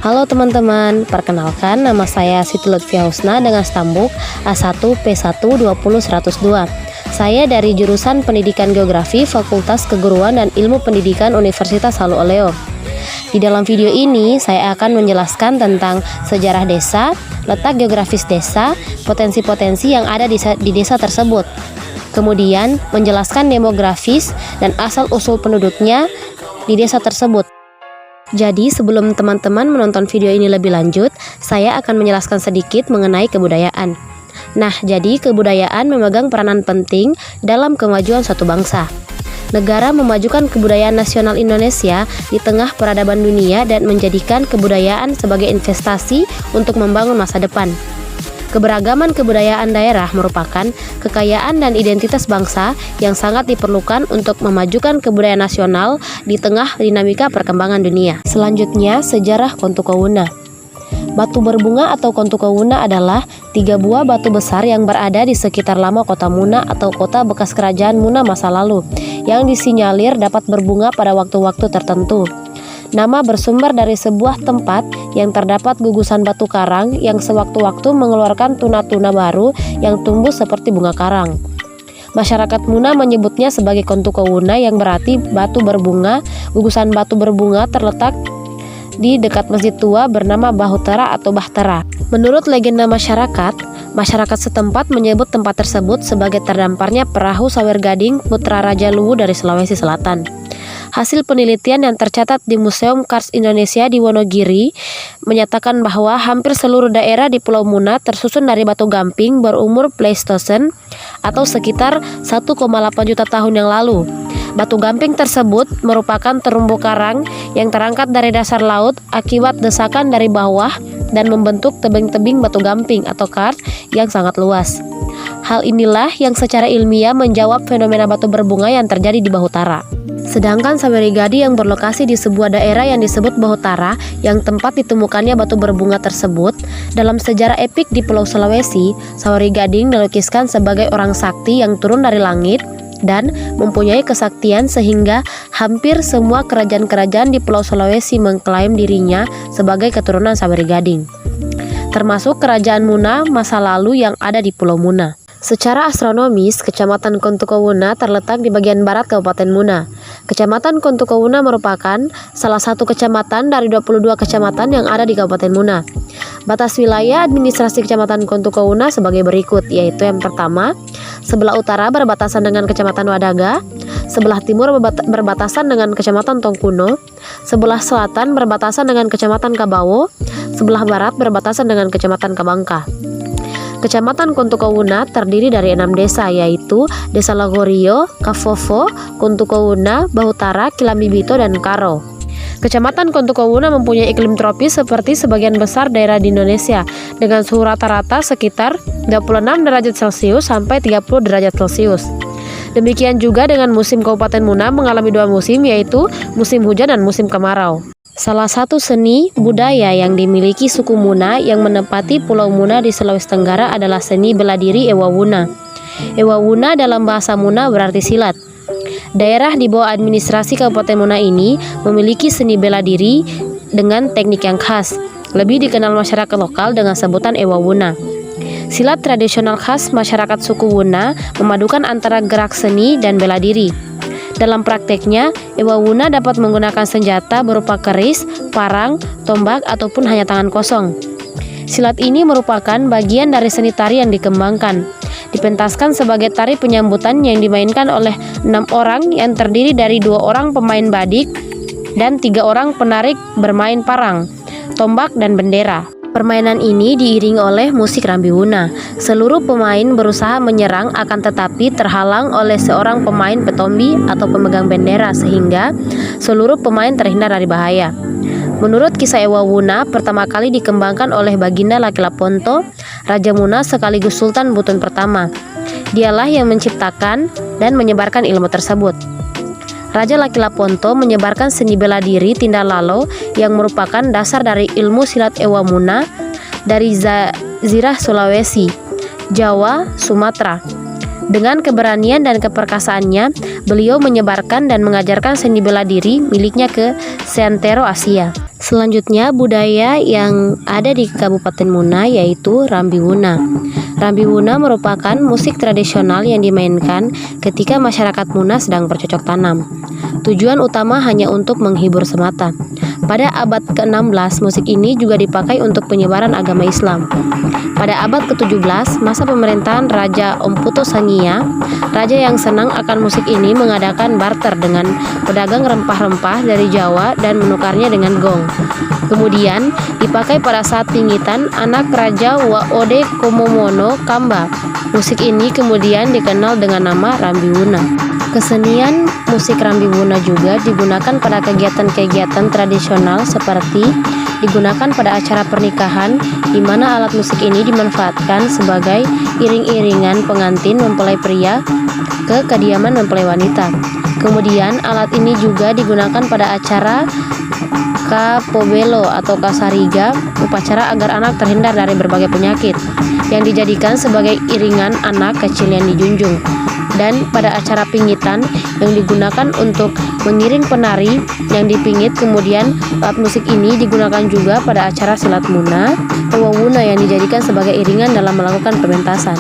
Halo teman-teman, perkenalkan nama saya Siti Lutfia Husna dengan stambuk A1P1200102. Saya dari jurusan Pendidikan Geografi Fakultas Keguruan dan Ilmu Pendidikan Universitas Halu Oleo. Di dalam video ini saya akan menjelaskan tentang sejarah desa, letak geografis desa, potensi-potensi yang ada di desa tersebut. Kemudian menjelaskan demografis dan asal-usul penduduknya di desa tersebut. Jadi sebelum teman-teman menonton video ini lebih lanjut, saya akan menjelaskan sedikit mengenai kebudayaan. Nah, jadi kebudayaan memegang peranan penting dalam kemajuan suatu bangsa. Negara memajukan kebudayaan nasional Indonesia di tengah peradaban dunia dan menjadikan kebudayaan sebagai investasi untuk membangun masa depan. Keberagaman kebudayaan daerah merupakan kekayaan dan identitas bangsa yang sangat diperlukan untuk memajukan kebudayaan nasional di tengah dinamika perkembangan dunia. Selanjutnya, sejarah Kontukowuna. Batu berbunga atau Kontukowuna adalah 3 buah batu besar yang berada di sekitar lama kota Muna atau kota bekas kerajaan Muna masa lalu, yang disinyalir dapat berbunga pada waktu-waktu tertentu. Nama bersumber dari sebuah tempat yang terdapat gugusan batu karang yang sewaktu-waktu mengeluarkan tuna-tuna baru yang tumbuh seperti bunga karang. Masyarakat Muna menyebutnya sebagai Kontukowuna yang berarti batu berbunga. Gugusan batu berbunga terletak di dekat masjid tua bernama Bahutara atau Bahtera. Menurut legenda masyarakat setempat menyebut tempat tersebut sebagai terdamparnya perahu Sawer Gading putra Raja Luwu dari Sulawesi Selatan. Hasil penelitian yang tercatat di Museum Kars Indonesia di Wonogiri menyatakan bahwa hampir seluruh daerah di Pulau Muna tersusun dari batu gamping berumur Pleistosen atau sekitar 1,8 juta tahun yang lalu. Batu gamping tersebut merupakan terumbu karang yang terangkat dari dasar laut akibat desakan dari bawah dan membentuk tebing-tebing batu gamping atau karst yang sangat luas. Hal inilah yang secara ilmiah menjawab fenomena batu berbunga yang terjadi di Bahutara. Sedangkan Sawerigadi yang berlokasi di sebuah daerah yang disebut Bahutara, yang tempat ditemukannya batu berbunga tersebut, dalam sejarah epik di Pulau Sulawesi, Sawerigadi dilukiskan sebagai orang sakti yang turun dari langit dan mempunyai kesaktian sehingga hampir semua kerajaan-kerajaan di Pulau Sulawesi mengklaim dirinya sebagai keturunan Sawerigadi, termasuk kerajaan Muna masa lalu yang ada di Pulau Muna. Secara astronomis, Kecamatan Kontukowuna terletak di bagian barat Kabupaten Muna. Kecamatan Kontukowuna merupakan salah satu kecamatan dari 22 kecamatan yang ada di Kabupaten Muna. Batas wilayah administrasi Kecamatan Kontukowuna sebagai berikut, yaitu yang pertama, sebelah utara berbatasan dengan Kecamatan Wadaga, sebelah timur berbatasan dengan Kecamatan Tongkuno, sebelah selatan berbatasan dengan Kecamatan Kabawo, sebelah barat berbatasan dengan Kecamatan Kabangka. Kecamatan Kontukowuna terdiri dari 6 desa, yaitu Desa Lagorio, Kafofo, Kontukowuna, Bahutara, Kilambibito, dan Karo. Kecamatan Kontukowuna mempunyai iklim tropis seperti sebagian besar daerah di Indonesia, dengan suhu rata-rata sekitar 26 derajat Celcius sampai 30 derajat Celcius. Demikian juga dengan musim Kabupaten Muna mengalami 2 musim, yaitu musim hujan dan musim kemarau. Salah satu seni budaya yang dimiliki suku Muna yang menempati Pulau Muna di Sulawesi Tenggara adalah seni bela diri Ewawuna. Ewawuna dalam bahasa Muna berarti silat. Daerah di bawah administrasi Kabupaten Muna ini memiliki seni bela diri dengan teknik yang khas, lebih dikenal masyarakat lokal dengan sebutan Ewawuna. Silat tradisional khas masyarakat suku Wuna memadukan antara gerak seni dan bela diri. Dalam prakteknya, Ewawuna dapat menggunakan senjata berupa keris, parang, tombak, ataupun hanya tangan kosong. Silat ini merupakan bagian dari seni tari yang dikembangkan. Dipentaskan sebagai tari penyambutan yang dimainkan oleh 6 orang yang terdiri dari 2 orang pemain badik dan 3 orang penarik bermain parang, tombak, dan bendera. Permainan ini diiringi oleh musik Rambiwuna. Seluruh pemain berusaha menyerang akan tetapi terhalang oleh seorang pemain petombi atau pemegang bendera sehingga seluruh pemain terhindar dari bahaya. Menurut kisah Ewawuna, pertama kali dikembangkan oleh Baginda Lakilaponto, Raja Muna sekaligus Sultan Buton pertama. Dialah yang menciptakan dan menyebarkan ilmu tersebut. Raja Lakilaponto menyebarkan seni bela diri Tindalalo yang merupakan dasar dari ilmu silat Ewamuna dari Zirah Sulawesi, Jawa, Sumatera. Dengan keberanian dan keperkasaannya, beliau menyebarkan dan mengajarkan seni bela diri miliknya ke seantero Asia. Selanjutnya, budaya yang ada di Kabupaten Muna yaitu Rambi Wuna. Rambi Wuna merupakan musik tradisional yang dimainkan ketika masyarakat Muna sedang bercocok tanam. Tujuan utama hanya untuk menghibur semata. Pada abad ke-16, musik ini juga dipakai untuk penyebaran agama Islam. Pada abad ke-17, masa pemerintahan Raja Omputo Sangia, raja yang senang akan musik ini mengadakan barter dengan pedagang rempah-rempah dari Jawa dan menukarnya dengan gong. Kemudian dipakai pada saat pingitan anak Raja Waode Komomono Kamba. Musik ini kemudian dikenal dengan nama Rambi Wuna. Kesenian musik Rambi Wuna juga digunakan pada kegiatan-kegiatan tradisional seperti digunakan pada acara pernikahan, di mana alat musik ini dimanfaatkan sebagai iring-iringan pengantin mempelai pria ke kediaman mempelai wanita. Kemudian alat ini juga digunakan pada acara Kapobelo atau Kasariga, upacara agar anak terhindar dari berbagai penyakit, yang dijadikan sebagai iringan anak kecil yang dijunjung. Dan pada acara pingitan yang digunakan untuk mengiring penari yang dipingit. Kemudian alat musik ini digunakan juga pada acara silat Muna, Wawuna yang dijadikan sebagai iringan dalam melakukan pementasan.